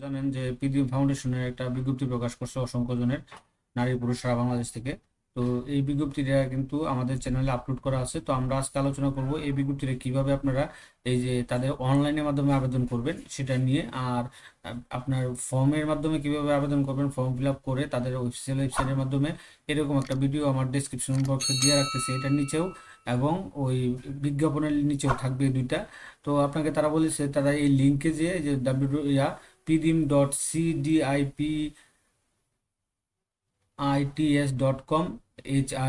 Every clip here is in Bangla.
জানেন যে পিডিএম ফাউন্ডেশনের একটা বিজ্ঞপ্তি প্রকাশ করছে অসংখ্য জনের, নারী পুরুষ সারা বাংলাদেশ থেকে। তো এই বিজ্ঞপ্তিটা কিন্তু আমাদের চ্যানেলে আপলোড করা আছে। তো আমরা আজকে আলোচনা করব এই বিজ্ঞপ্তিটা কিভাবে আপনারা এই যে তাদের অনলাইনের মাধ্যমে আবেদন করবেন সেটা নিয়ে, আর আপনার ফর্মের মাধ্যমে কিভাবে আবেদন করবেন, ফর্ম ফিল আপ করে তাদের অফিসিয়াল ওয়েবসাইটের মাধ্যমে। এরকম একটা ভিডিও আমার ডেসক্রিপশন বক্সে দিয়ে রাখতেছে, এটার নিচেও এবং ওই বিজ্ঞাপনের নিচেও থাকবে দুইটা। তো আপনাকে তারা বলেছে তারা এই লিঙ্কে যেয়ে যে pdim.cdipits.com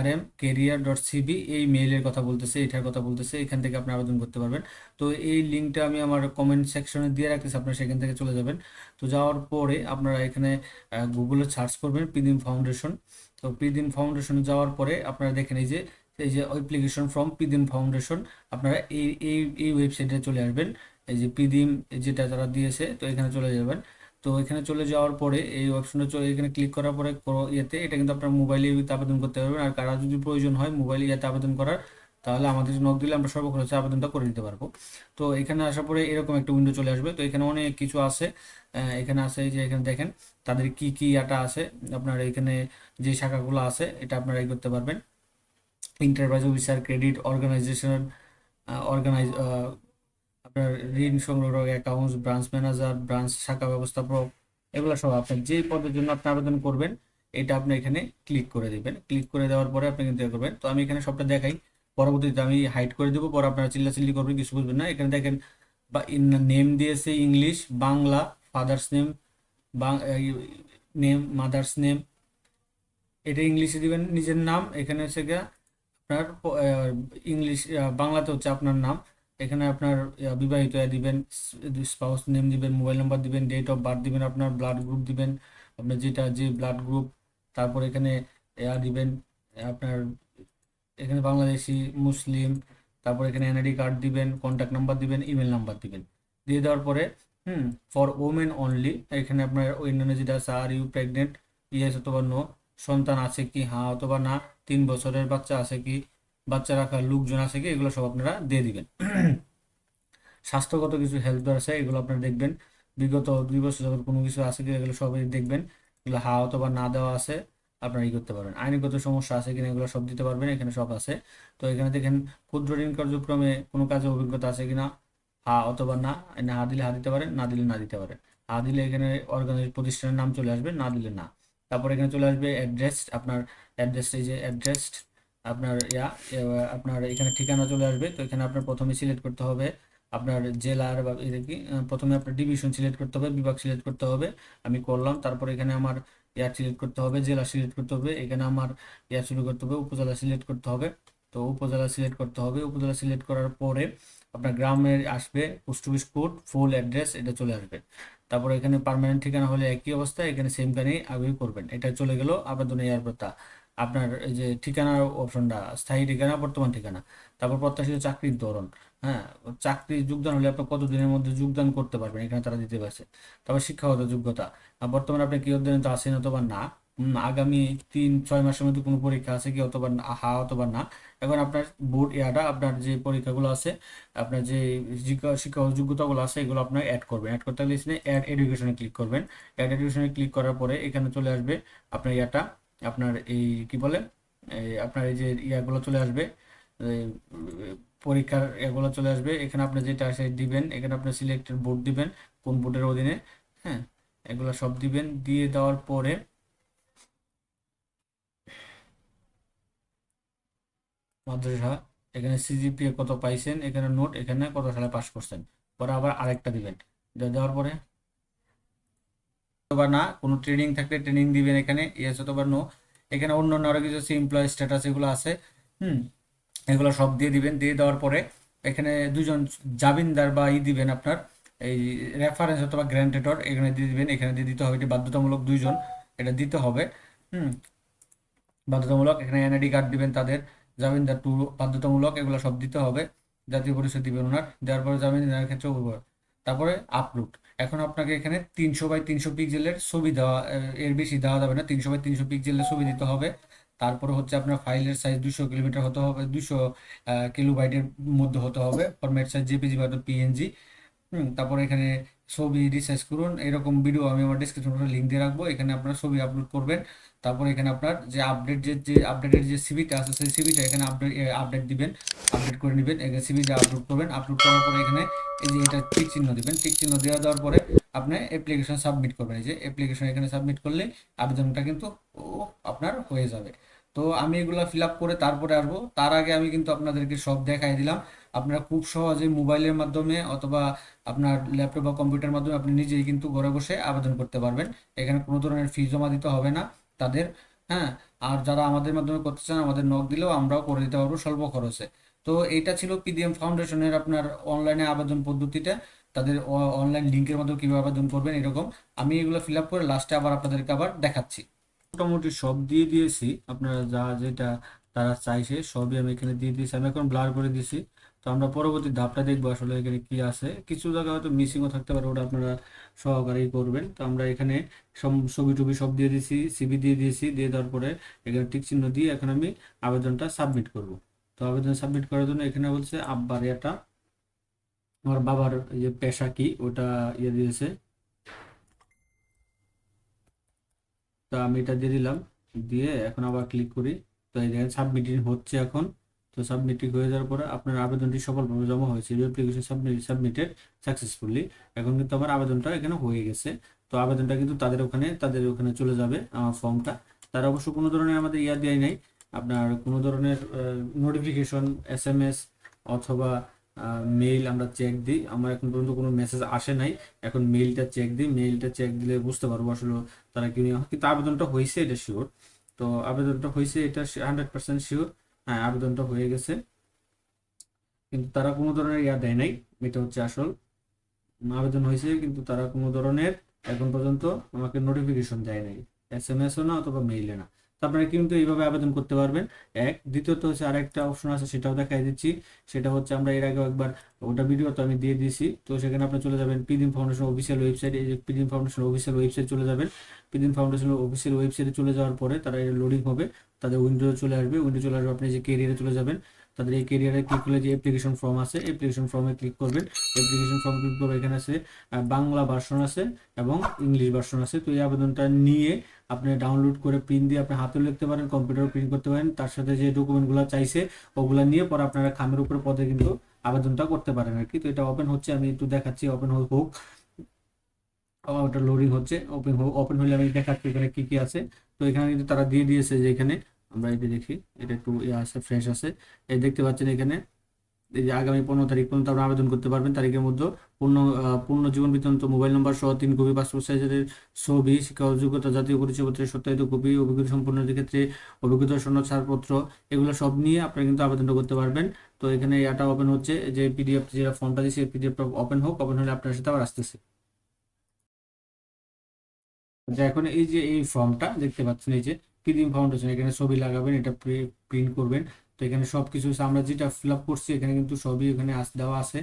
hrmcareer.cb এই মেইলের কথা বলতেছে, এটার কথা বলতেছে, এখান থেকে আপনি আবেদন করতে পারবেন। তো এই লিঙ্কটা আমি আমার কমেন্ট সেকশনে দিয়ে রাখতেছি, আপনারা সেখান থেকে চলে যাবেন। তো যাওয়ার পরে আপনারা এখানে গুগলে সার্চ করবেন পিদিম ফাউন্ডেশন। তো পিদিম ফাউন্ডেশনে যাওয়ার পরে আপনারা দেখেন এই যে অ্যাপ্লিকেশন ফ্রম পিদিম ফাউন্ডেশন। আপনারা এই এই এই ওয়েবসাইটে চলে আসবেন, এই যে পিদিম যেটা তারা দিয়েছে, তো এখানে চলে যাবেন। তো এখানে চলে যাওয়ার পরে এই অপশনে চলে এখানে ক্লিক করার পরে ইয়েতে এটা কিন্তু আপনার মোবাইলে আবেদন করতে পারবেন। আর কারা যদি প্রয়োজন হয় মোবাইলে ইয়েতে আবেদন করার, তাহলে আমাদের নক দিলে আমরা সর্বক্ষণ হচ্ছে আবেদনটা করে দিতে পারবো। তো এখানে আসার পরে এরকম একটা উইন্ডো চলে আসবে। তো এখানে অনেক কিছু আছে, এখানে আছে এই যে এখানে দেখেন তাদের কি কি এটা আছে। আপনার এখানে যে শাখাগুলো আছে এটা আপনারা এই করতে পারবেন। Enterprise officer, credit organisation, organise আপনার ঋণ সংগ্রহ, অ্যাকাউন্টস, ব্রাঞ্চ ম্যানেজার, ব্রাঞ্চ শাখা ব্যবস্থাপক, এগুলো সব আপনার যে পদের জন্য আপনি আবেদন করবেন এটা আপনি এখানে ক্লিক করে দিবেন। ক্লিক করে দেওয়ার পরে আপনি কিন্তু করবেন। তো আমি এখানে সবটা দেখাই, পরবর্তীতে আমি হাইড করে দেবো, পরে আপনারা চিল্লাচিল্লি করবেন, কিছু বুঝবেন না। এখানে দেখেন বা নেম দিয়েছে English, Bangla, father's name, name, mother's name, এটা ইংলিশে দিবেন নিজের নাম। এখানে হচ্ছে গিয়ে আপনার ইংলিশ, বাংলাতে হচ্ছে আপনার নাম। এখানে আপনার বিবাহিত দিবেন, স্পাউস নেম দিবেন, মোবাইল নাম্বার দিবেন, ডেট অফ বার্থ দিবেন, আপনার ব্লাড গ্রুপ দিবেন, আপনার যে ব্লাড গ্রুপ। তারপর এখানে দিবেন আপনার এখানে বাংলাদেশি, মুসলিম। তারপর এখানে এনআইডি কার্ড দিবেন, কন্ট্যাক্ট নাম্বার দিবেন, ইমেল নাম্বার দিবেন। দিয়ে দেওয়ার পরে ফর ওমেন অনলি এখানে আপনার অন্যান্য যেটা আছে, আর ইউ প্রেগনেন্ট, ইয়েস অথবা নো, সন্তান আছে কি হ্যাঁ অথবা না, 3 বছরের বাচ্চা আছে কি, বাচ্চা রাখার লোকজন আছে কি, এগুলো সব আপনারা দিয়ে দিবেন। স্বাস্থ্যগত কিছু হেলথ আছে এগুলো আপনারা দেখবেন, বিগত 2 বছর যাবত কোনো কিছু আছে কি এগুলো সবই দেখবেন। এগুলো হা অথবা না দেওয়া আছে আপনারা করতে পারবেন। আইনগত সমস্যা আছে কিনা এগুলো সব দিতে পারবেন, এখানে সব আছে। তো এখানে দেখেন ক্ষুদ্র ঋণ কার্যক্রমে কোনো কাজে অভিজ্ঞতা আছে কিনা, হা অথবা না। হা দিলে হা দিতে পারেন, না দিলে না দিতে পারেন। হা দিলে এখানে অর্গানাইজ প্রতিষ্ঠানের নাম চলে আসবে, না দিলে না। তারপর এখানে চলে আসবে অ্যাড্রেস, আপনার অ্যাড্রেস, এই যে অ্যাড্রেস আপনার আপনার এখানে ঠিকানা চলে আসবে। তো এখানে আপনার প্রথমে সিলেক্ট করতে হবে আপনার জেলার বা এটা কি, প্রথমে আপনার ডিভিশন সিলেক্ট করতে হবে, বিভাগ সিলেক্ট করতে হবে। আমি করলাম। তারপর এখানে আমার সিলেক্ট করতে হবে, জেলা সিলেক্ট করতে হবে, এখানে আমার শুরু করতে হবে, উপজেলা সিলেক্ট করতে হবে। তো উপজেলা সিলেক্ট করতে হবে, উপজেলা সিলেক্ট করার পরে আপনার গ্রামের আসবে, post office code, full address এটা চলে আসবে। তারপর এখানে পার্মানেন্ট ঠিকানা হলে একই অবস্থা, এখানে সেম কানেই আগে করবেন। এটা চলে গেল আবেদনের ইয়ারপত্তা। আপনার এই যে ঠিকানার অপশনটা, স্থায়ী ঠিকানা, বর্তমান ঠিকানা। তারপর প্রত্যাশিত চাকরির ধরন, হ্যাঁ, চাকরি যোগদান হলে আপনি কতদিনের মধ্যে যোগদান করতে পারবেন এখানে তারা দিতে পারছে। তারপর শিক্ষাগত যোগ্যতা, বর্তমানে আপনি কি অধ্যয়নত আছেন অথবা না, আগামী 3-6 মাসের মধ্যে কোনো পরীক্ষা আছে কি অথবা হা অথবা না। এখন আপনার বোর্ড আপনার যে পরীক্ষাগুলো আছে, আপনার যে শিক্ষাগত যোগ্যতাগুলো আছে এগুলো আপনার অ্যাড করবেন। অ্যাড করতে গেলে এখানে অ্যাড এডুকেশনে ক্লিক করবেন। অ্যাড এডুকেশনে ক্লিক করার পরে এখানে চলে আসবে আপনার আপনার এই কি বলে, আপনার এই যে ইয়াগুলো চলে আসবে, এই, পরীক্ষার এগুলো চলে আসবে। এখানে আপনি যেটা আছে দিবেন, এখানে আপনি সিলেক্টেড বোর্ড দিবেন, কোন বোর্ডের অধীনে, হ্যাঁ, এগুলো সব দিবেন। দিয়ে দেওয়ার পরে মাদ্রাসা, এখানে সিজিপিএ কত পাইছেন, এখানে নোট, এখানে কত সালে পাস করছেন। পরে আবার আরেকটা দিবেন। দেওয়ার পরে অথবা না, কোনো ট্রেনিং থাকলে ট্রেনিং দিবেন এখানে, ইয়েস অথবা নো। এখানে অন্য অন্য আরো কিছু আছে, এমপ্লয় স্ট্যাটাস এগুলো আছে, হুম, এগুলো সব দিয়ে দিবেন। দিয়ে দেওয়ার পরে এখানে দুজন জামিনদার বা দিবেন আপনার এই রেফারেন্স অথবা গ্র্যান্টেটর এখানে দিয়ে দিবেন, এখানে দিয়ে দিতে হবে। এটি বাধ্যতামূলক, 2 জন এটা দিতে হবে, হুম, বাধ্যতামূলক। এখানে এনআইডি কার্ড দিবেন তাদের, জামিনদার টু বাধ্যতামূলক, এগুলো সব দিতে হবে। জাতীয় পরিচয় দিবেন ওনার, দেওয়ার পরে জামিনদারের ক্ষেত্রে উপর। তারপরে আপলোড। এখন আপনাকে এখানে 300x300 পিক্সেলের ছবি দেওয়া, এর বেশি দেওয়া যাবে না, 300x300 পিক্সেলের ছবি দিতে হবে। তারপরে হচ্ছে আপনার ফাইলের সাইজ 200 কিলোমিটার হতে হবে, 200 কিলোবাইটের মধ্যে হতে হবে। ফরম্যাট সাইজ জেপিজি বা পিএনজি। তারপরে এখানে ছবি রিসার্চ করুন, এরকম ভিডিও আমি আমার ডিসক্রিপশনে লিঙ্ক দিয়ে রাখবো। এখানে আপনারা ছবি আপলোড করবেন, তারপর এখানে আপনার যে আপডেট যে আপডেটের যে সিভিটা আছে সেই সিভিটা এখানে আপডেট দিবেন, আপডেট করে নেবেন। এখানে সিভিটা আপলোড করবেন, আপলোড করার পরে এখানে এই যে এটা টিক চিহ্ন দিবেন, টিক চিহ্ন দেওয়ার পরে আপনি অ্যাপ্লিকেশন সাবমিট করবেন। এই যে অ্যাপ্লিকেশন এখানে সাবমিট করলে আবেদনটা কিন্তু আপনার হয়ে যাবে। তো আমি এগুলা ফিল আপ করে তারপরে আসবো, তার আগে আমি কিন্তু আপনাদেরকে সব দেখাই দিলাম। আপনারা খুব সহজে মোবাইলের মাধ্যমে অথবা আপনার ল্যাপটপ বা কম্পিউটারের মাধ্যমে আপনি নিজেই কিন্তু ঘরে বসে আবেদন করতে পারবেন। এখানে কোনো ধরনের ফি জমা দিতে হবে না তাদের। হ্যাঁ, আর যারা আমাদের মাধ্যমে করতে চান আমাদের নক দিলেও আমরাও করে দিতে পারবো স্বল্প খরচে। তো এইটা ছিল পিডিএম ফাউন্ডেশনের আপনার অনলাইনে আবেদন পদ্ধতিটা, তাদের অনলাইন লিঙ্কের মাধ্যমে কীভাবে আবেদন করবেন এরকম। আমি এগুলো ফিল আপ করে লাস্টে আপনাদেরকে আবার দেখাচ্ছি। মোটামুটি সব দিয়ে দিয়েছি, আপনারা যা যেটা তারা চাইছে সবই আমি এখানে দিয়ে দিয়েছি। আমি এখন ব্লার করে দিয়েছি। তো আমরা পরবর্তী ধাপটা দেখবো আসলে এখানে কি আছে। কিছু জায়গায় হয়তো মিসিংও থাকতে পারে, ওটা আপনারা সহকারেই করবেন। তো আমরা এখানে সব ছবি টবি সব দিয়ে দিয়েছি, সিভি দিয়ে দিয়েছি, দিয়ে দেওয়ার পরে এখানে টিক চিহ্ন দিয়ে এখন আমি আবেদনটা সাবমিট করব। তো আবেদন সাবমিট করার জন্য এখানে বলছে আব্বার এটা আমার বাবার যে পেশা কি ওটা দিয়েছে। তো আমি এটা দিয়ে দিলাম, দিয়ে এখন আবার ক্লিক করি। তো এই দেখেন সাবমিটিং হচ্ছে এখন। তো সাবমিটিং হয়ে যাওয়ার পরে আপনার আবেদনটি সফলভাবে জমা হয়েছে, অ্যাপ্লিকেশন সাবমিটেড সাকসেসফুলি। এখন কিন্তু আমার আবেদনটা এখানে হয়ে গেছে। তো আবেদনটা কিন্তু তাদের ওখানে চলে যাবে আমার ফর্মটা। তারা অবশ্য কোনো ধরনের আমাদের দেয় নাই, আপনার কোনো ধরনের নোটিফিকেশন SMS অথবা মেইল আমরা চেক দিই। আমার এখন পর্যন্ত কোনো মেসেজ আসে নাই, এখন মেইলটা চেক দিই। মেইলটা চেক দিলে বুঝতে পারবো আসলে তারা কি নিয়ে। কিন্তু আবেদনটা হয়েছে এটা শিওর। তো আবেদনটা হয়েছে এটা 100% শিওর। হ্যাঁ, আবেদনটা হয়ে গেছে, কিন্তু তারা কোনো ধরনের দেয় নাই। এটা হচ্ছে আসল। আবেদন হয়েছে কিন্তু তারা কোনো ধরনের এখন পর্যন্ত আমাকে নোটিফিকেশন দেয় নাই, SMS ও না অথবা মেইলে না। তো আপনারা কিন্তু এইভাবে আবেদন করতে পারবেন। দ্বিতীয়ত হচ্ছে আরেকটা অপশন আছে, সেটাও দেখাই দিচ্ছি। সেটা হচ্ছে আমরা এর আগে একবার ওটা ভিডিও তো আমি দিয়ে দিয়েছি। তো সেখানে আপনি চলে যাবেন পিডিএম ফাউন্ডেশন অফিসিয়াল ওয়েবসাইট। এই যে পিডিএম ফাউন্ডেশন অফিসিয়াল ওয়েবসাইট চলে যাবেন। পিডিএম ফাউন্ডেশন অফিসিয়াল ওয়েবসাইটে চলে যাওয়ার পরে তারা লোডিং হবে, তাদের উইন্ডো চলে আসবে। উইন্ডো চলে আসবে, আপনি যে কেরিয়ারে চলে যাবেন। তাদের এই কেরিয়ারে ক্লিক করলে যে অ্যাপ্লিকেশন ফর্ম আছে, অ্যাপ্লিকেশন ফর্মে ক্লিক করবেন। অ্যাপ্লিকেশন ফর্ম ক্লিক করবে, এখানে আছে বাংলা ভার্সন আছে এবং ইংলিশ ভার্সন আছে। তো এই আবেদনটা নিয়ে আপনি ডাউনলোড করে প্রিন্ট দিয়ে আপনি হাতেও লিখতে পারেন, কম্পিউটার প্রিন্ট করতে পারেন। তার সাথে যে ডকুমেন্টগুলো চাইছে ওগুলো নিয়ে পরে আপনারা খামের উপরে পদে কিন্তু আবেদনটা করতে পারেন আর কি। তো এটা ওপেন হচ্ছে, আমি একটু দেখাচ্ছি ওপেন হোক। ওটা লোডিং হচ্ছে, ওপেন হলে আমি দেখাচ্ছি এখানে কি কি আছে। তো এখানে কিন্তু তারা দিয়ে দিয়েছে যে এখানে আমরা এটা দেখি, এটা একটু আছে, ফ্রেশ আছে। এই দেখতে পাচ্ছেন এখানে এই যে আগামী 15 তারিখ পর্যন্ত আপনি আবেদন করতে পারবেন। তারিখের মধ্যে পূর্ণ জীবন বৃত্তান্ত, মোবাইল নম্বর সহ 3 কপি পাসপোর্ট সাইজের ছবি, শিক্ষা যোগ্যতা, জাতীয় পরিচয়পত্রের সত্যায়িত কপি, অভিজ্ঞতা সম্পন্নের ক্ষেত্রে অভিজ্ঞতা সনদ, ছাড়পত্র, এগুলো সব নিয়ে আপনারা কিন্তু আবেদনটা করতে পারবেন। তো এখানে এটা ওপেন হচ্ছে, যে PDF যে ফর্মটা দিয়েছে PDFটা ওপেন হোক। ওপেন হলে আপনার সাথে আবার আসতেছে। যে এখন এই যে এই ফর্মটা দেখতে পাচ্ছেন, এই যে পিডিএম ফাউন্ডেশন, এখানে ছবি লাগাবেন, এটা প্রিন্ট করবেন। তো এখানে সবকিছু আমরা যেটা ফিল আপ করছি এখানে কিন্তু সবই এখানে দেওয়া আছে।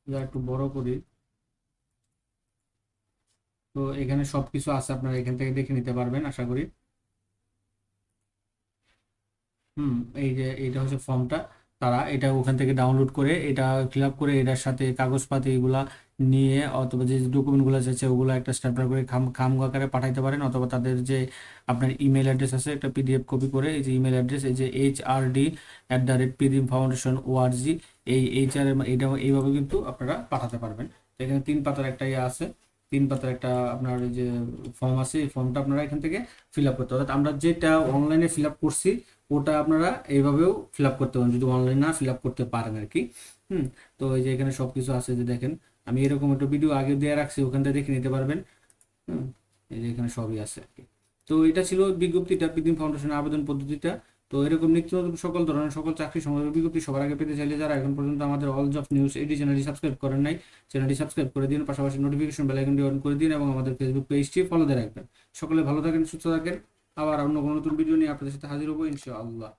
একটু বড় করি। তো এখানে সবকিছু আছে, আপনারা এখান থেকে দেখে নিতে পারবেন আশা করি। হুম, এই যে এটা হচ্ছে ফর্মটা। তারা এটা ওখান থেকে ডাউনলোড করে এটা ফিল আপ করে এটার সাথে কাগজপাতি এগুলা নিয়ে অথবা যে ডকুমেন্টগুলো আছে ওগুলো একটা স্ট্যাপলার করে খাম আকারে পাঠাইতে পারেন। অথবা তাদের যে আপনার ইমেল অ্যাড্রেস আছে একটা PDF কপি করে, এই যে ইমেল অ্যাড্রেস, এই যে HRD@pdmfoundation.org, এই HR এটা এইভাবে কিন্তু আপনারা পাঠাতে পারবেন। তো এখানে 3 পাতার একটা আছে, 3 পাতার একটা আপনার এই যে ফর্ম আছে, এই ফর্মটা আপনারা এখান থেকে ফিল আপ করতে, অর্থাৎ আমরা যেটা অনলাইনে ফিল আপ করছি ওটা আপনারা এইভাবেও ফিল আপ করতে পারেন যদি অনলাইন না ফিল আপ করতে পারেন আর কি। হুম, তো এই যে এখানে সবকিছু আছে, যে দেখেন আমি এরকম একটা ভিডিও আগে দিয়ে রাখছি, ওখান থেকে দেখে নিতে পারবেন। হুম, এই যে এখানে সবই আছে আর কি। তো এটা ছিল বিজ্ঞপ্তিটা, পিডিএম ফাউন্ডেশনের আবেদন পদ্ধতিটা। তো এরকম নিত্য নতুন সকল ধরনের সকল চাকরি সংক্রান্ত বিজ্ঞপ্তি সবার আগে পেতে চাইলে যারা এখন পর্যন্ত আমাদের অল জব নিউজ এডি চ্যানেলটি সাবস্ক্রাইব করেন নাই, চ্যানেলটি সাবস্ক্রাইব করে দিন, পাশাপাশি নোটিফিকেশন বেল আইকনটি অন করে দিন এবং আমাদের ফেসবুক পেজটি ফলো দিয়ে রাখবেন। সকলে ভালো থাকেন, সুস্থ থাকেন। আবার অন্য কোনো নতুন ভিডিও নিয়ে আপনাদের সাথে হাজির হবো ইনশাআল্লাহ।